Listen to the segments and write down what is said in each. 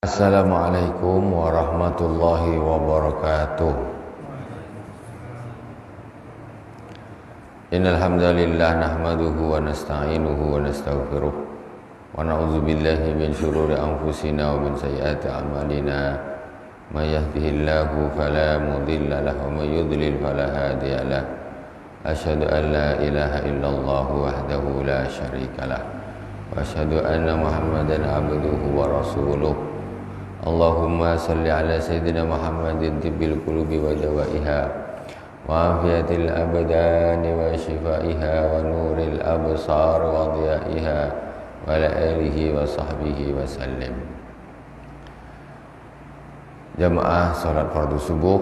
Assalamualaikum warahmatullahi wabarakatuh. Innal hamdalillah nahmaduhu wa nasta'inuhu wa nastaghfiruh wa na'udzu billahi min shururi anfusina wa min sayyiati a'malina. May yahdihillahu fala mudilla lahu wa may yudlil fala hadiya lahu. Asyhadu an la ilaha illallah wahdahu la syarika lah wa asyhadu anna Muhammadan abduhu wa rasuluh. Allahumma salli ala sayyidina Muhammadin tibbil qulubi wa dawaiha wa afiyatil abdani wa shifaiha wa nuril absar wa dhiyaiha wa ala alihi wa sahbihi wa sallim. Jamaah salat fardu subuh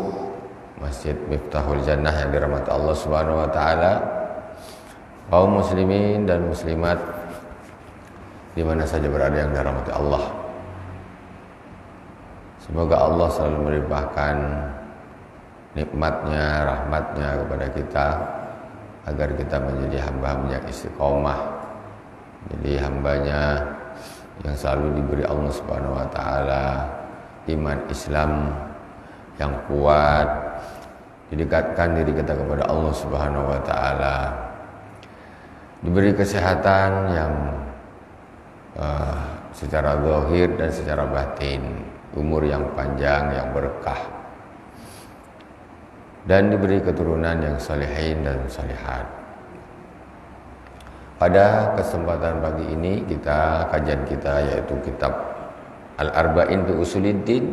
Masjid Miftahul Jannah yang dirahmati Allah Subhanahu wa taala, kaum muslimin dan muslimat di mana saja berada yang dirahmati Allah. Semoga Allah selalu melimpahkan nikmatnya, rahmatnya kepada kita agar kita menjadi hamba-hamba yang istiqomah, jadi hambanya yang selalu diberi Allah Subhanahu wa taala iman Islam yang kuat, didekatkan diri kita kepada Allah Subhanahu wa taala, diberi kesehatan yang secara zahir dan secara batin, umur yang panjang, yang berkah, dan diberi keturunan yang salihin dan salihat. Pada kesempatan pagi ini kajian kita yaitu kitab Al-Arba'in fi Usuluddin,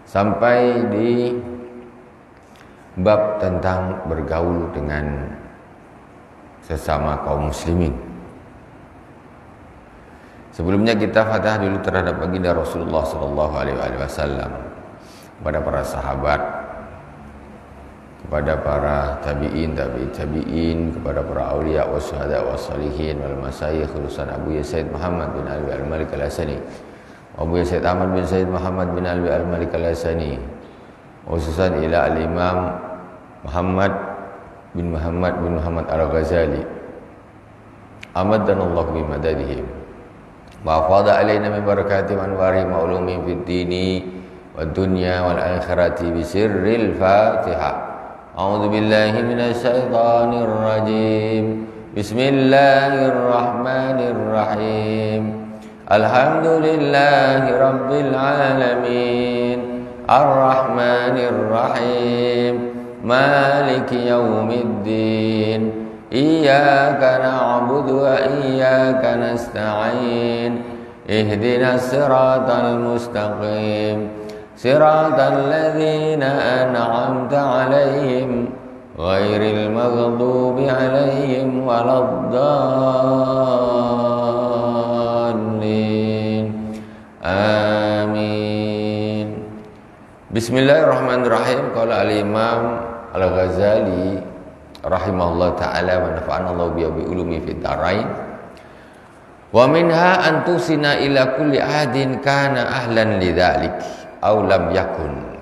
sampai di bab tentang bergaul dengan sesama kaum muslimin. Sebelumnya kita fatihah dulu terhadap baginda Rasulullah sallallahu alaihi wasallam, kepada para sahabat, kepada para tabi'in, kepada para auliya wa syuhada wa salihin wal masyayikh, khususan Abu Yazid Muhammad bin Alwi al-Malik al-Hasani, Abu Yazid Ahmad bin Said Muhammad bin Alwi al-Malik al-Hasani, khususan ila al-Imam Muhammad bin Muhammad al-Ghazali, amaddanallahu bi madadihim wa afada alaina min barakatihim anwarihim wa ulumihim fid dini wad dunya wal akhirati bi sirril Fatihah. A'udzu billahi minasy syaithanir rajim. Bismillahirrahmanirrahim. Alhamdulillahi rabbil alamin. Ar-rahmanir rahim. Maliki yaumiddin. Iyyaka na'budu wa iyyaka nasta'in. Ihdinas siratal mustaqim. Siratal ladzina an'amta 'alaihim ghairil maghdubi 'alaihim waladdallin. Amin. Bismillahirrahmanirrahim. Qala al-Imam Al-Ghazali rahimahullah ta'ala wa nafa'anallahu bi ulumi fid dharain. Wa minha an tusina ila kulli ahadin kana ahlan lidzalik aw lam yakun.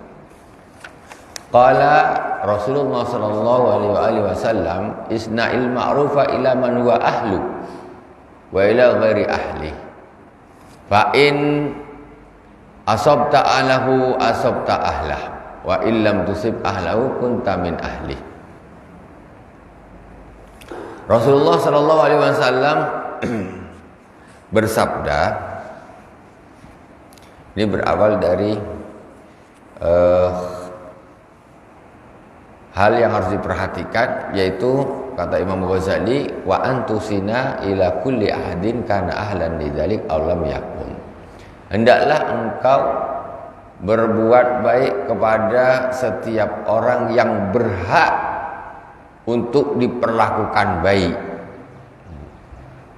Qala Rasulullah sallallahu alaihi wasallam isna'il ma'rufa ila man huwa ahlu wa ila ghairi ahli. Fa in asabta ahlahu asabta ahlah wa illam tusib ahlahu kunta min ahli. Rasulullah sallallahu alaihi wasallam bersabda, ini berawal dari hal yang harus diperhatikan, yaitu kata Imam Ghazali, wa antusina ila kulli ahadin kana ahlan lidzalik aw lam yakun. Hendaklah engkau berbuat baik kepada setiap orang yang berhak untuk diperlakukan baik.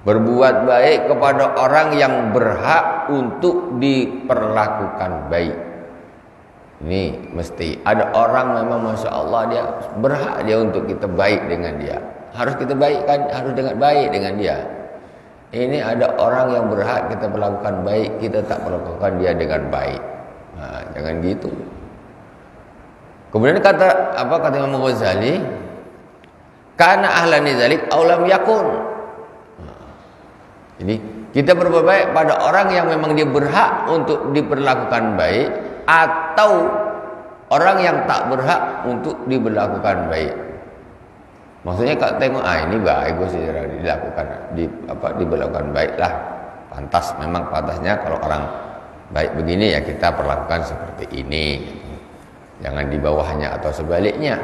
Berbuat baik kepada orang yang berhak untuk diperlakukan baik. Ini mesti ada orang memang Masya Allah dia berhak dia untuk kita baik dengan dia. Harus kita baikkan, harus dengan baik dengan dia. Ini ada orang yang berhak kita perlakukan baik, kita tak perlakukan dia dengan baik. Jangan gitu. Kemudian kata Imam Ghazali, karena ahlan dzalik aw lam yakun. Jadi Kita berbuat baik pada orang yang memang dia berhak untuk diperlakukan baik, atau orang yang tak berhak untuk diperlakukan baik. Maksudnya kalau tengok, ini bagus diperlakukan baiklah. Pantas, memang pantasnya kalau orang baik begini ya kita perlakukan seperti ini. Jangan di bawahnya atau sebaliknya.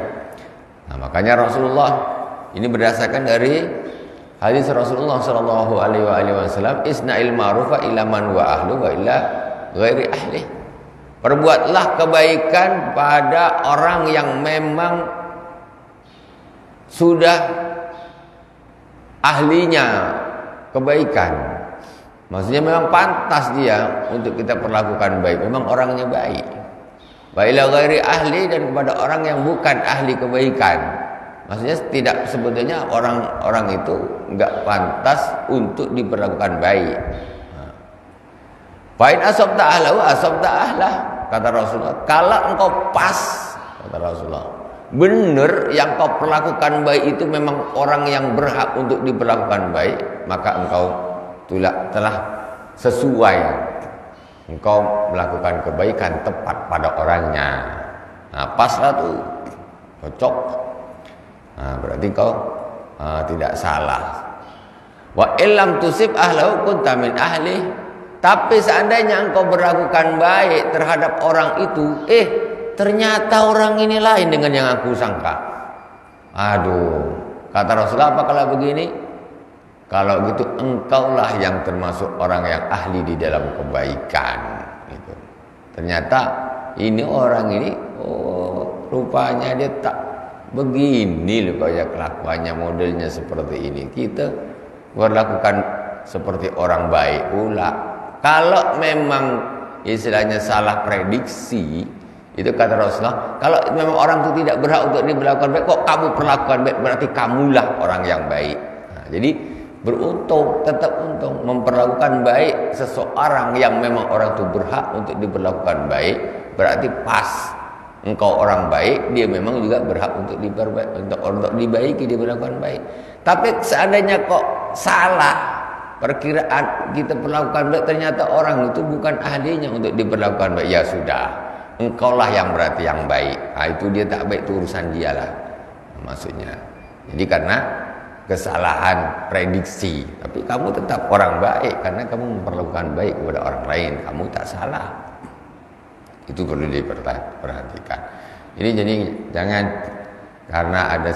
Nah, makanya Rasulullah ini berdasarkan dari hadis Rasulullah sallallahu alaihi wasallam, isna'il ma'rufa ila man wa ahlu wa ila ghairi ahli. Perbuatlah kebaikan pada orang yang memang sudah ahlinya kebaikan. Maksudnya memang pantas dia untuk kita perlakukan baik, memang orangnya baik. Wa ila ghairi ahli, dan kepada orang yang bukan ahli kebaikan. Maksudnya tidak, sebetulnya orang-orang itu enggak pantas untuk diperlakukan baik. Fa'in asabta ahlahu asabta ahlah, kata Rasulullah. Kalau engkau pas, kata Rasulullah, benar yang kau perlakukan baik itu memang orang yang berhak untuk diperlakukan baik, maka engkau telah sesuai. Engkau melakukan kebaikan tepat pada orangnya. Nah, paslah tuh, cocok. Nah, berarti kau tidak salah. Wa illam tusib ahlahu kunta min ahli. Tapi seandainya engkau berlakukan baik terhadap orang itu, ternyata orang ini lain dengan yang aku sangka. Aduh, kata Rasulullah, apa kalau begini? Kalau gitu engkaulah yang termasuk orang yang ahli di dalam kebaikan. Gitu. Ternyata ini orang ini, rupanya dia tak begini loh kayak kelakuannya, modelnya seperti ini. Kita berlakukan seperti orang baik pula. Kalau memang istilahnya salah prediksi, itu kata Rasulullah, kalau memang orang itu tidak berhak untuk diperlakukan baik, kok kamu perlakukan baik, berarti kamulah orang yang baik. Nah, jadi beruntung, tetap untung memperlakukan baik seseorang yang memang orang itu berhak untuk diperlakukan baik, berarti pas. Engkau orang baik, dia memang juga berhak untuk dibaiki, diperlakukan baik. Tapi seandainya kok salah perkiraan, kita perlakukan baik, ternyata orang itu bukan ahlinya untuk diperlakukan baik, ya sudah, engkaulah yang berarti yang baik. Nah, itu dia tak baik, itu urusan dia lah, maksudnya. Jadi karena kesalahan prediksi, tapi kamu tetap orang baik karena kamu memperlakukan baik kepada orang lain, kamu tak salah. Itu perlu diperhatikan. Ini jadi jangan karena ada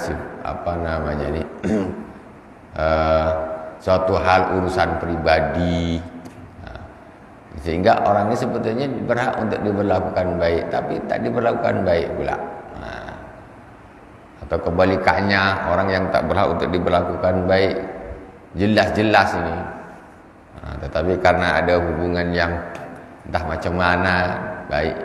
suatu hal urusan pribadi, sehingga orang ini sebetulnya berhak untuk diperlakukan baik, tapi tak diperlakukan baik pula. Atau kebalikannya, orang yang tak berhak untuk diperlakukan baik, jelas-jelas ini. Tetapi karena ada hubungan yang entah macam mana, baik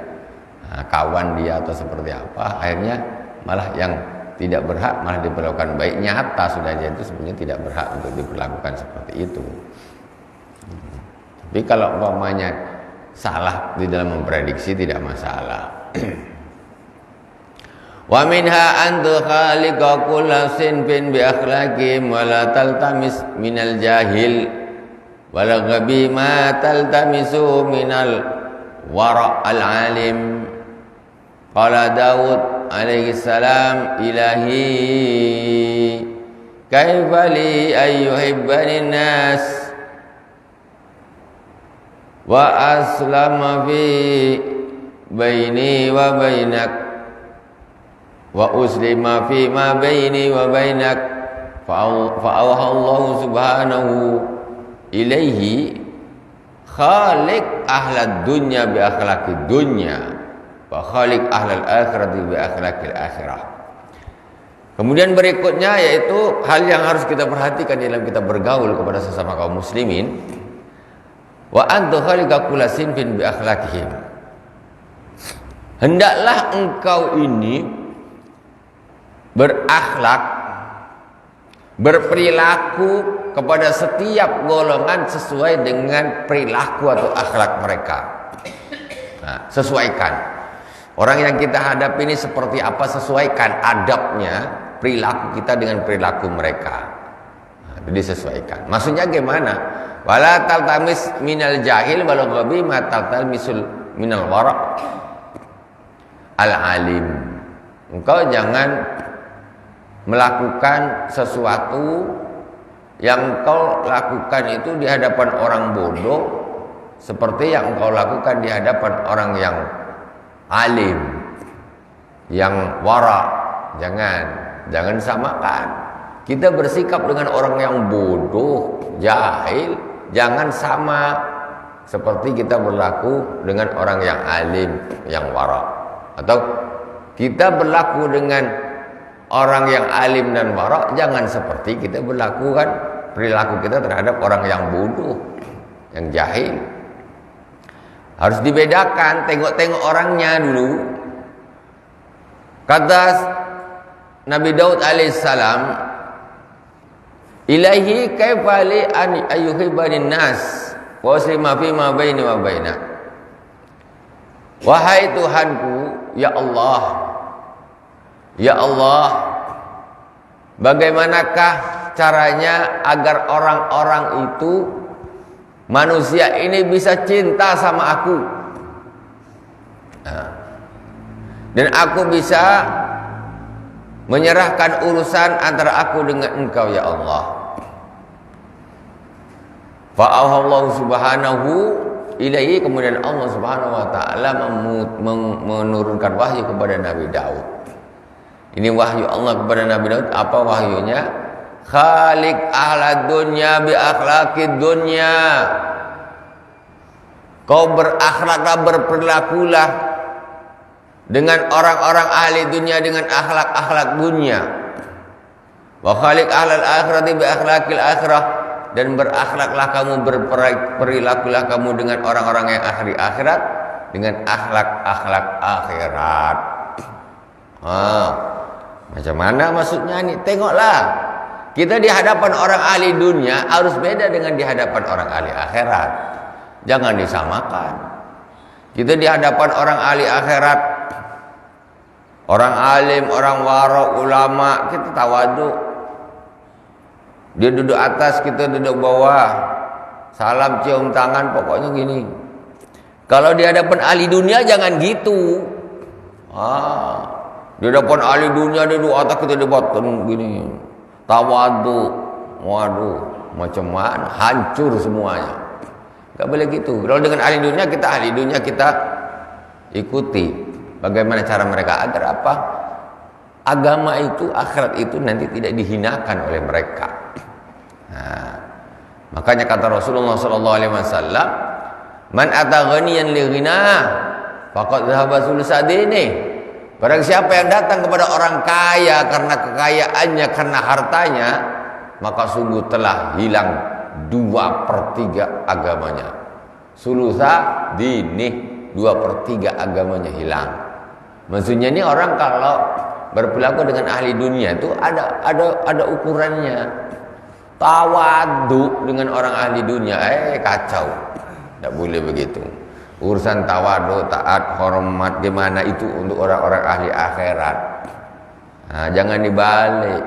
kawan dia atau seperti apa, akhirnya malah yang tidak berhak malah diperlakukan baik. Nyata sudah dia itu sebenarnya tidak berhak untuk diperlakukan seperti itu. Tapi kalau umpamanya salah di dalam memprediksi, tidak masalah. Wa minha an tukhaliqa kulla sinfin bi akhlaqihim wa la taltamis minal jahil wa la ghabi ma taltamisu minal wara' al-alim. Qala Daud alaihi salam, ilahi kaifa li ayyuhibbani nas wa aslama fi baini wa bainak wa uslima fi ma baini wa bainak fa'awha Allah subhanahu ilaihi khaliq ahlad dunya bi akhlaqid dunya wa khaliq ahlal akhirati bi akhlaqil akhirah. Kemudian berikutnya yaitu hal yang harus kita perhatikan dalam kita bergaul kepada sesama kaum muslimin, wa antu khaliqa kulla sinfin bi akhlaqihim. Hendaklah engkau ini berakhlak, berperilaku kepada setiap golongan sesuai dengan perilaku atau akhlak mereka. Nah, sesuaikan. Orang yang kita hadapi ini seperti apa, sesuaikan adabnya, perilaku kita dengan perilaku mereka. Nah, disesuaikan. Maksudnya gimana? Wala taltamis minal jahil walau ghabi ma taltamisul minal wara' al alim. Engkau jangan melakukan sesuatu yang engkau lakukan itu di hadapan orang bodoh seperti yang engkau lakukan di hadapan orang yang alim, yang wara. Jangan samakan. Kita bersikap dengan orang yang bodoh, jahil, jangan sama seperti kita berlaku dengan orang yang alim, yang wara. Atau kita berlaku dengan orang yang alim dan wara, jangan seperti kita berlakukan perilaku kita terhadap orang yang bodoh, yang jahil. Harus dibedakan, tengok-tengok orangnya dulu. Kata Nabi Daud alaihissalam, ilahi kaifa li an ayyuhibbanin nas wa uslima fi ma baini wa baina. Wahai Tuhanku, ya Allah, bagaimanakah caranya agar orang-orang itu, manusia ini bisa cinta sama aku, dan aku bisa menyerahkan urusan antara aku dengan engkau ya Allah. Fa'auhallahu subhanahu ilaihi, kemudian Allah subhanahu wa ta'ala menurunkan wahyu kepada Nabi Daud. Ini wahyu Allah kepada Nabi Daud. Apa wahyunya? Khaliq ahlad dunya bi akhlaqid dunya. Kau berakhlaklah, berperilakulah dengan orang-orang ahli dunia dengan akhlak-akhlak dunia. Wa khaliq ahlal akhirati bi akhlaqil akhirah, dan berakhlaklah kamu, berperilakulah kamu dengan orang-orang yang ahli akhirat dengan akhlak-akhlak akhirat. Macam mana maksudnya nih? Tengoklah, kita di hadapan orang ahli dunia harus beda dengan di hadapan orang ahli akhirat. Jangan disamakan. Kita di hadapan orang ahli akhirat, orang alim, orang wara, ulama, kita tawadhu. Dia duduk atas, kita duduk bawah. Salam cium tangan, pokoknya gini. Kalau di hadapan ahli dunia jangan gitu. Di hadapan ahli dunia dia duduk atas, kita di bawah gini. Tawadhu. Waduh, macam mana? Hancur semuanya. Enggak boleh gitu. Kalau dengan ahli dunia kita ikuti bagaimana cara mereka agar apa? Agama itu, akhirat itu nanti tidak dihinakan oleh mereka. Makanya kata Rasulullah SAW, man ata ghaniyan li ghinah faqad dhahaba sulusadini. Barang siapa yang datang kepada orang kaya karena kekayaannya, karena hartanya, maka sungguh telah hilang 2/3 agamanya. Sulusa dini, 2/3 agamanya hilang. Maksudnya ini orang kalau berperilaku dengan ahli dunia itu ada ukurannya. Tawadhu dengan orang ahli dunia, kacau. Tidak boleh begitu. Urusan tawadhu, taat, hormat, gimana itu untuk orang-orang ahli akhirat. Jangan dibalik.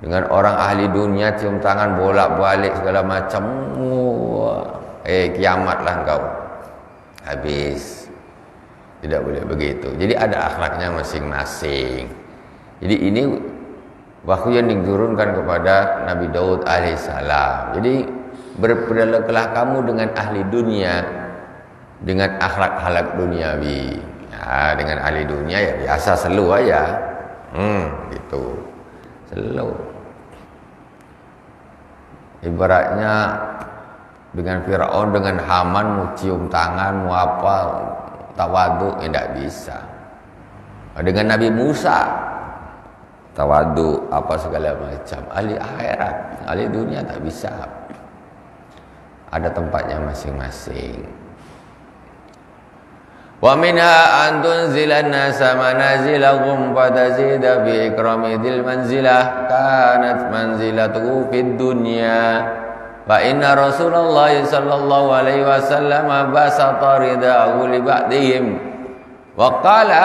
Dengan orang ahli dunia cium tangan, bolak-balik segala macam. Kiamatlah engkau. Habis. Tidak boleh begitu. Jadi ada akhlaknya masing-masing. Jadi ini wahyu yang diturunkan kepada Nabi Daud alaihissalam. Jadi berperilakulah kamu dengan ahli dunia dengan akhlak-akhlak duniawi. Dengan ahli dunia ya biasa selu aja. Gitu. Selu. Ibaratnya dengan Firaun, dengan Haman, mau cium tangan, mau apa, tawadhu, tidak bisa. Dengan Nabi Musa, tawadhu, apa segala macam. Ahli akhirat, ahli dunia tak bisa. Ada tempatnya masing-masing. Wa minha an tunzilan nasa manazilahum fatazida bi ikramidil manzilah kanat manzilatuhu fid dunya fa inna Rasulullah sallallahu alaihi wasallam basata ridahu li ba'dihim wa qala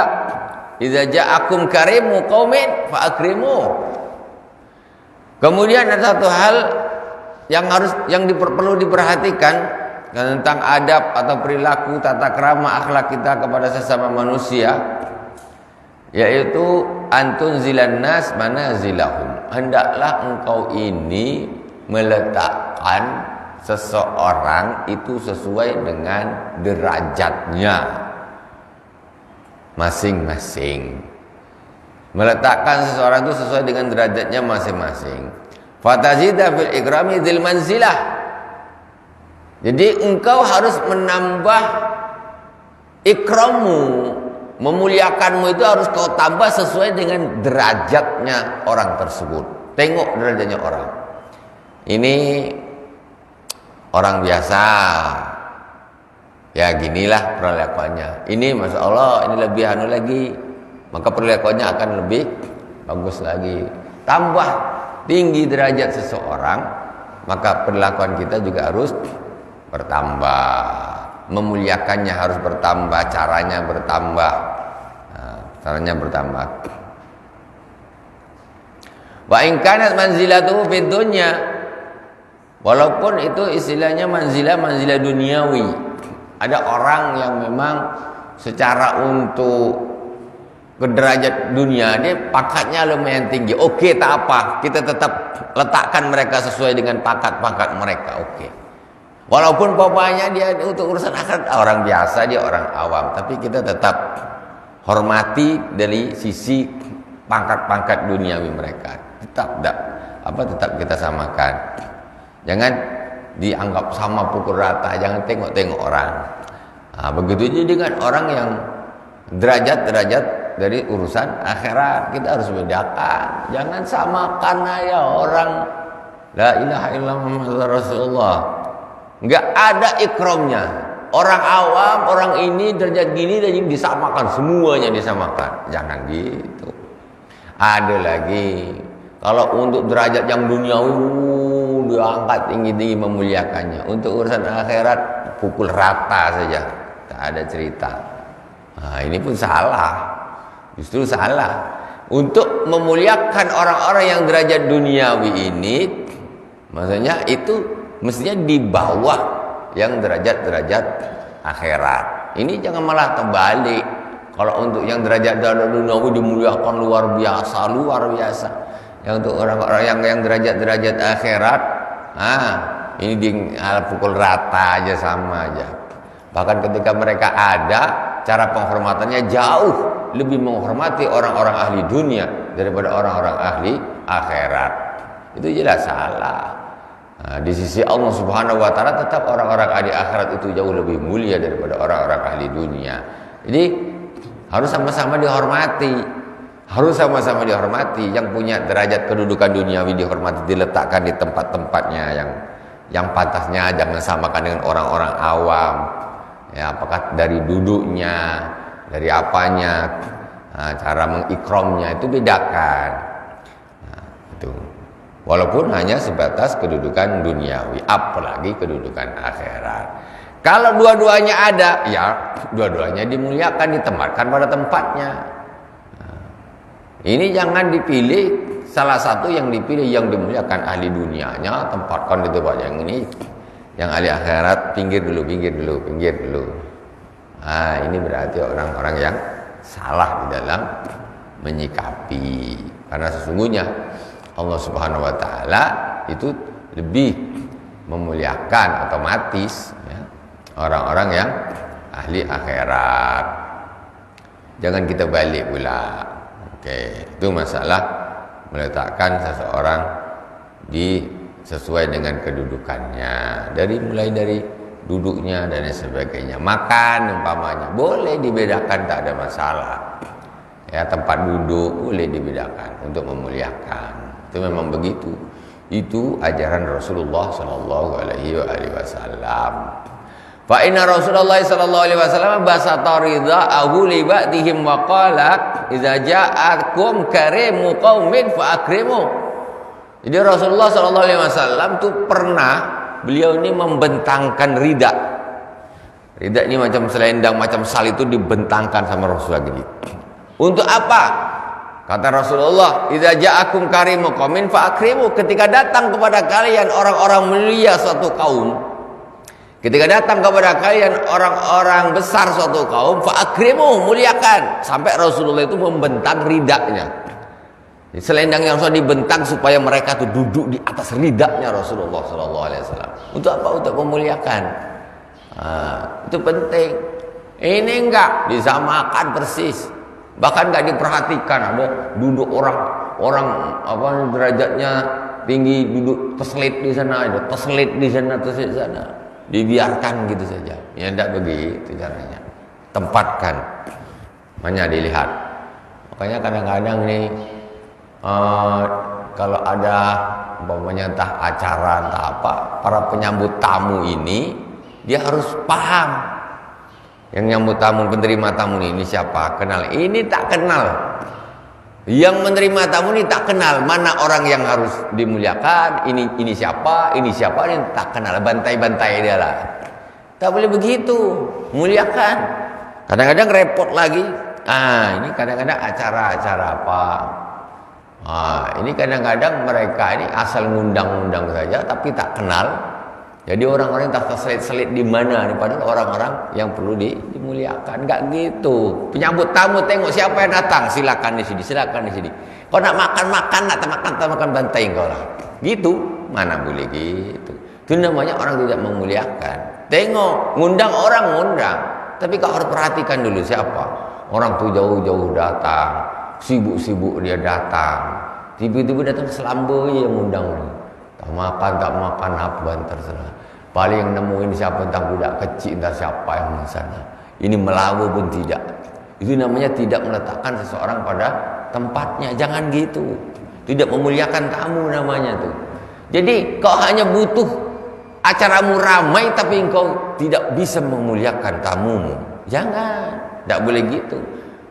idza ja'akum karimu qaumin fa akrimu. Kemudian ada satu hal perlu diperhatikan tentang adab atau perilaku tata krama akhlak kita kepada sesama manusia, yaitu antunzilan nas manazilahum. Hendaklah engkau ini meletakkan seseorang itu sesuai dengan derajatnya masing-masing. Meletakkan seseorang itu sesuai dengan derajatnya masing-masing. Fatazida fil ikrami dzil manzilah. Jadi engkau harus menambah ikrammu, memuliakanmu itu harus kau tambah sesuai dengan derajatnya orang tersebut. Tengok derajatnya orang. Ini orang biasa, ya ginilah perlakuannya. Ini masya Allah, ini lebih anu lagi, maka perlakuannya akan lebih bagus lagi. Tambah tinggi derajat seseorang, maka perlakuan kita juga harus bertambah. Memuliakannya harus bertambah, caranya bertambah. Caranya bertambah. Wa in kanat manzilatuhu fid dunya, walaupun itu istilahnya manzilah duniawi. Ada orang yang memang secara untuk ke derajat dunia dia pangkatnya lumayan tinggi. Oke, tak apa, kita tetap letakkan mereka sesuai dengan pangkat-pangkat mereka. Oke. Walaupun bapaknya dia untuk urusan akhirat orang biasa, dia orang awam, tapi kita tetap hormati dari sisi pangkat-pangkat duniawi mereka. Tetap kita samakan. Jangan dianggap sama pukul rata, jangan tengok-tengok orang. Begitu juga dengan orang yang derajat-derajat dari urusan akhirat, kita harus bedakan. Jangan samakan aja orang la ilaha illallah Muhammadur Rasulullah. Enggak ada ikramnya. Orang awam, orang ini derajat gini dan disamakan, semuanya disamakan. Jangan gitu. Ada lagi, kalau untuk derajat yang duniawi diangkat tinggi-tinggi memuliakannya. Untuk urusan akhirat pukul rata saja, tak ada cerita. Ini pun salah. Justru salah. Untuk memuliakan orang-orang yang derajat duniawi ini, maksudnya itu mestinya di bawah yang derajat-derajat akhirat. Ini jangan malah terbalik. Kalau untuk yang derajat duniawi dimuliakan luar biasa. Yang untuk orang-orang yang derajat-derajat akhirat, ini di pukul rata aja, sama aja. Bahkan ketika mereka ada, cara penghormatannya jauh lebih menghormati orang-orang ahli dunia daripada orang-orang ahli akhirat. Itu jelas salah. Di sisi Allah Subhanahu wa taala tetap orang-orang ahli akhirat itu jauh lebih mulia daripada orang-orang ahli dunia. Jadi harus sama-sama dihormati. Harus sama-sama dihormati. Yang punya derajat kedudukan duniawi dihormati, diletakkan di tempat-tempatnya yang pantasnya, jangan samakan dengan orang-orang awam. Ya, apakah dari duduknya, dari apanya, cara mengikramnya itu bedakan. Itu. Walaupun hanya sebatas kedudukan duniawi, apalagi kedudukan akhirat. Kalau dua-duanya ada, ya dua-duanya dimuliakan, ditempatkan pada tempatnya. Ini jangan dipilih salah satu yang dipilih, yang dimuliakan ahli dunianya, tempatkan di tempat yang ini. Yang ahli akhirat pinggir dulu. Ini berarti orang-orang yang salah di dalam menyikapi. Karena sesungguhnya Allah Subhanahu wa taala itu lebih memuliakan otomatis ya, orang-orang yang ahli akhirat. Jangan kita balik pula. Oke, itu masalah meletakkan seseorang sesuai dengan kedudukannya, mulai dari duduknya dan sebagainya. Makan umpamanya boleh dibedakan, tak ada masalah. Ya, tempat duduk boleh dibedakan untuk memuliakan. Itu memang begitu. Itu ajaran Rasulullah sallallahu alaihi wasallam. Fa inna Rasulullah sallallahu alaihi wasallam basata ridha'ahu li ba'dihim wa qala idza ja'akum karimu qaumin fa akrimu. Jadi Rasulullah sallallahu alaihi wasallam tuh pernah, beliau ini membentangkan rida. Rida ini macam selendang, macam sal itu dibentangkan sama Rasulullah gini. Untuk apa? Kata Rasulullah, "Idza ja'akum karimu qaumin fa akrimu." Ketika datang kepada kalian orang-orang mulia suatu kaum, ketika datang kepada kalian orang-orang besar suatu kaum, fa akrimu, muliakan. Sampai Rasulullah itu membentang ridaknya. Selendang yang sudah dibentang supaya mereka tuh duduk di atas ridaknya Rasulullah sallallahu alaihi wasallam. Untuk apa? Untuk memuliakan. Itu penting. Ini enggak disamakan persis. Bahkan enggak diperhatikan, ada duduk orang apa derajatnya tinggi duduk terselit di sana, ada terselit di sana, terselit di sana. Dibiarkan gitu saja. Ya enggak begitu caranya. Tempatkan. Hanya dilihat. Makanya kadang-kadang nih kalau ada umpamanya entah acara entah apa, para penyambut tamu ini dia harus paham. Yang nyambut tamu, penerima tamu ini siapa? Kenal. Ini tak kenal. Yang menerima tamu ini tak kenal. Mana orang yang harus dimuliakan? Ini siapa? Ini siapa? Ini tak kenal. Bantai-bantai dia lah. Tak boleh begitu. Muliakan. Kadang-kadang repot lagi. Ini kadang-kadang acara-acara apa? Ini kadang-kadang mereka ini asal ngundang-undang saja, tapi tak kenal. Jadi orang-orang tak terselit-selit di mana nih, padahal orang-orang yang perlu dimuliakan. Enggak gitu. Penyambut tamu tengok siapa yang datang, silakan di sini, silakan di sini. Kau nak makan, nak makan bantai kau lah. Gitu, mana boleh gitu. Itu namanya orang tidak memuliakan. Tengok, ngundang orang ngundang, tapi kau harus perhatikan dulu siapa. Orang tuh jauh-jauh datang, sibuk-sibuk dia datang. Tiba-tiba datang selamba yang ngundang ni. Tak makan apa terserah. Paling yang nemuin siapa entah budak kecil entah siapa yang di sana. Ini melawa pun tidak. Itu namanya tidak meletakkan seseorang pada tempatnya. Jangan gitu. Tidak memuliakan tamu namanya tuh. Jadi kau hanya butuh acaramu ramai tapi engkau tidak bisa memuliakan tamumu. Jangan. Tak boleh gitu.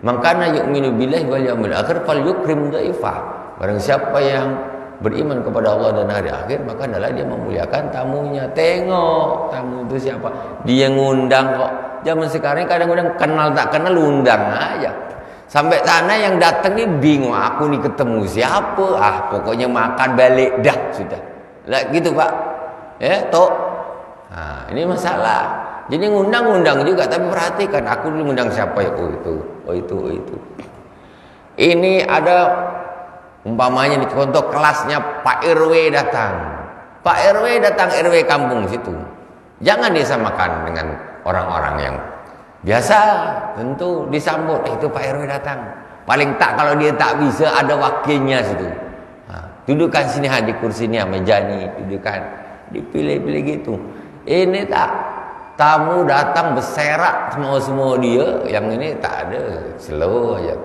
Makanya yu'minu billahi wal yaumil akhir fal yukrim dhaifah. Barang siapa yang beriman kepada Allah dan hari akhir, maka adalah dia memuliakan tamunya. Tengok tamu itu siapa, dia ngundang kok. Zaman sekarang kadang-kadang kenal tak kenal undang aja. Sampai sana yang datang ni bingung, aku ni ketemu siapa? Pokoknya makan balik dah sudah. Lah gitu Pak. Ya, tok. Ini masalah. Jadi ngundang-undang juga, tapi perhatikan aku dulu ngundang siapa ya? Oh itu. Ini ada umpamanya di contoh kelasnya Pak RW datang. Pak RW datang, RW kampung situ. Jangan disamakan dengan orang-orang yang biasa. Tentu disambut, itu Pak RW datang. Paling tak kalau dia tak bisa ada wakilnya situ. Dudukkan sini di kursi ni, meja ni, dudukkan. Dipilih-pilih gitu. Ini tak, tamu datang berserak semua dia, yang ini tak ada, slow aja.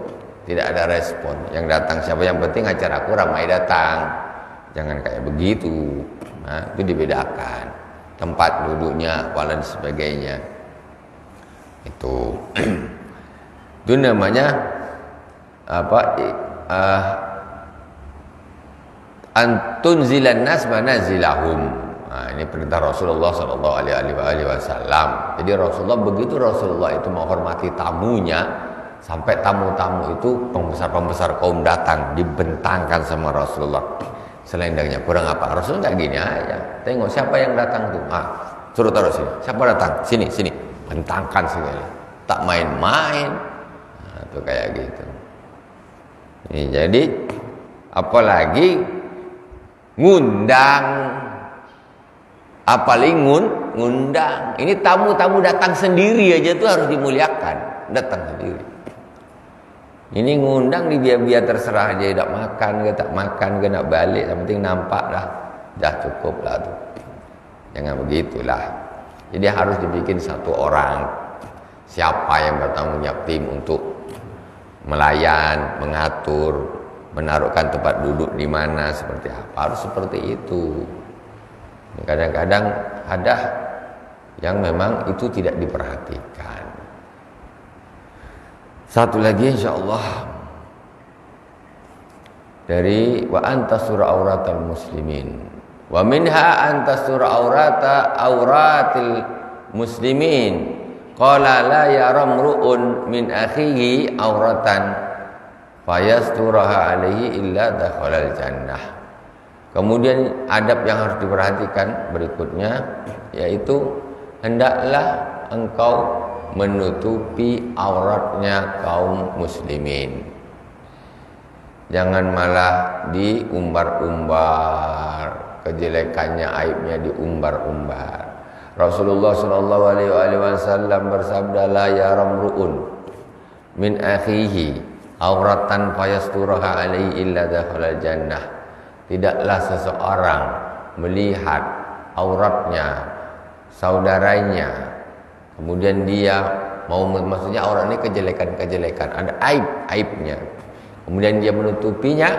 Tidak ada respon. Yang datang siapa, yang penting acara aku ramai datang. Jangan kayak begitu. Itu dibedakan. Tempat duduknya, dan sebagainya. Itu namanya apa? Antunzilan nas manazilahum. Ini perintah Rasulullah sallallahu alaihi wasallam. Jadi Rasulullah itu menghormati tamunya. Sampai tamu-tamu itu pembesar-pembesar kaum datang, dibentangkan sama Rasulullah selendangnya. Kurang apa? Rasulullah enggak gini aja. Tengok siapa yang datang tuh. Suruh taruh sini. Siapa datang? Sini. Bentangkan sekali. Tak main-main. Tuh kayak gitu. Ini jadi apalagi ngundang. Apalagi ngundang. Ini tamu-tamu datang sendiri aja tuh harus dimuliakan. Datang sendiri. Ini ngundang di biar terserah aja, tak makan ke tak makan ke nak balik, yang penting nampak dah cukup lah tu. Jangan begitulah. Jadi harus dibikin satu orang, siapa yang bertanggung jawab tim untuk melayan, mengatur, menaruhkan tempat duduk di mana, seperti apa, harus seperti itu. Kadang-kadang ada yang memang itu tidak diperhatikan. Satu lagi insyaallah dari wa antasura auratal muslimin wa minha antasura auratil muslimin qala la yaramru'un min akhihi auratan fayasturaha alaihi illa dakhalal jannah. Kemudian adab yang harus diperhatikan berikutnya yaitu hendaklah engkau menutupi auratnya kaum muslimin. Jangan malah diumbar-umbar kejelekannya, aibnya diumbar-umbar. Rasulullah sallallahu alaihi wasallam bersabda, la yaramruun min akhihi auratan fayasturaha alaihi illa dakhalal jannah. Tidaklah seseorang melihat auratnya saudaranya, kemudian dia mau, maksudnya aurat ini kejelekan-kejelekan, ada aib-aibnya, kemudian dia menutupinya,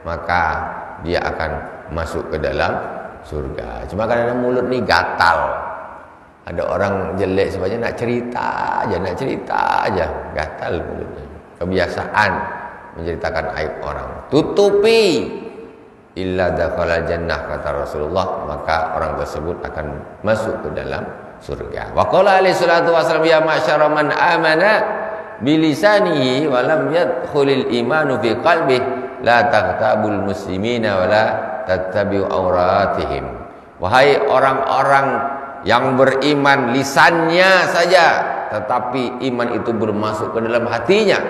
maka dia akan masuk ke dalam surga. Cuma kadang-kadang mulut nih gatal. Ada orang jelek sebabnya nak cerita aja, gatal mulutnya. Kebiasaan menceritakan aib orang. Tutupi, illa dakhala jannah, kata Rasulullah, maka orang tersebut akan masuk ke dalam surga. Wa qala alaihi salatu wasallam, ya ma'syara man amana bilisanihi wa lam yadkhulil imanu fi qalbihi la taghtabul muslimina wa la tattabi'u auratihim. Wahai orang-orang yang beriman lisannya saja, tetapi iman itu belum masuk ke dalam hatinya,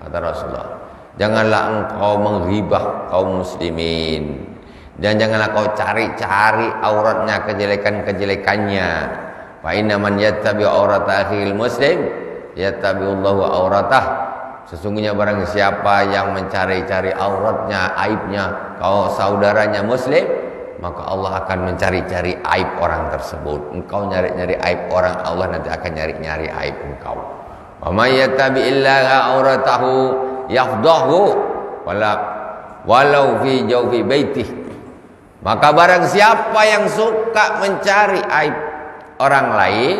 kata Rasulullah, janganlah engkau menghibah kaum muslimin, dan janganlah kau cari-cari auratnya, kejelekan-kejelekannya. Fa inna man yattabi'u aurata akhil muslim yattabi'ullahu auratah. Sesungguhnya barang siapa yang mencari-cari auratnya, aibnya kau saudaranya muslim, maka Allah akan mencari-cari aib orang tersebut. Engkau nyari-nyari aib orang, Allah nanti akan nyari-nyari aib engkau. Wa may yattabi'illaha auratahu yafdahu walau fi jawfi baitih. Maka barang siapa yang suka mencari aib orang lain,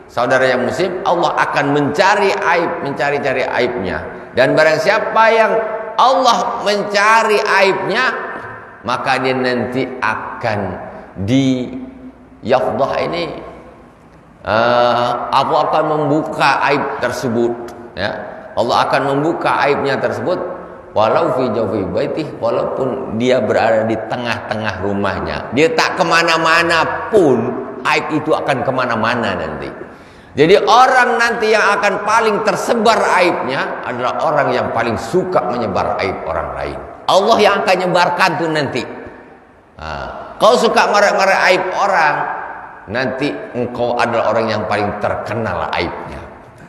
saudara yang muslim, Allah akan mencari aib, mencari-cari aibnya. Dan barang siapa yang Allah mencari aibnya, maka dia nanti akan di yafdah ini, aku akan membuka aib tersebut, ya. Allah akan membuka aibnya tersebut walau fi jawfi baitih, walaupun dia berada di tengah-tengah rumahnya, dia tak kemana-mana pun, aib itu akan kemana-mana nanti. Jadi orang nanti yang akan paling tersebar aibnya adalah orang yang paling suka menyebar aib orang lain. Allah yang akan nyebarkan tuh nanti. Kau suka ngorek-ngorek aib orang, nanti engkau adalah orang yang paling terkenal aibnya.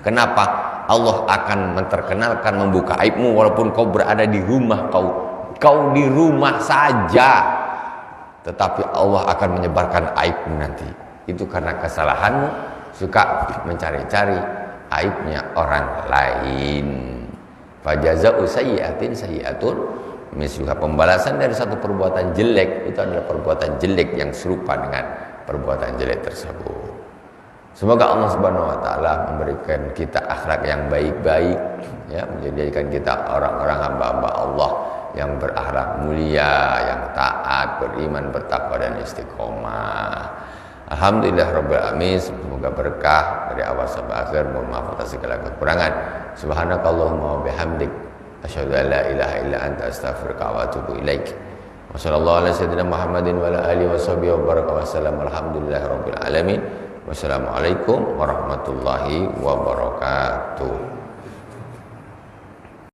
Kenapa? Allah akan menterkenalkan, membuka aibmu walaupun kau berada di rumah kau di rumah saja, tetapi Allah akan menyebarkan aibmu nanti. Itu karena kesalahanmu suka mencari-cari aibnya orang lain. Fajaza'u sayyi'atin sayyi'atun misluha. Pembalasan dari satu perbuatan jelek itu adalah perbuatan jelek yang serupa dengan perbuatan jelek tersebut. Semoga Allah Subhanahu wa taala memberikan kita akhlak yang baik-baik, ya, menjadikan kita orang-orang hamba-hamba Allah yang berakhlak mulia, yang taat, beriman, bertakwa dan istiqomah. Alhamdulillah rabbil alamin. Semoga berkah dari awal sampai akhir. Mohon maaf atas segala kekurangan. Subhanakallahumma wa bihamdik, asyhadu an la ilaha illa anta, astaghfiruka wa atubu ilaik. Wa sallallahu ala sayyidina Muhammadin wa ala alihi washabihi wa baraka wa sallam. Alhamdulillahi rabbil alamin. Wassalamualaikum warahmatullahi wabarakatuh.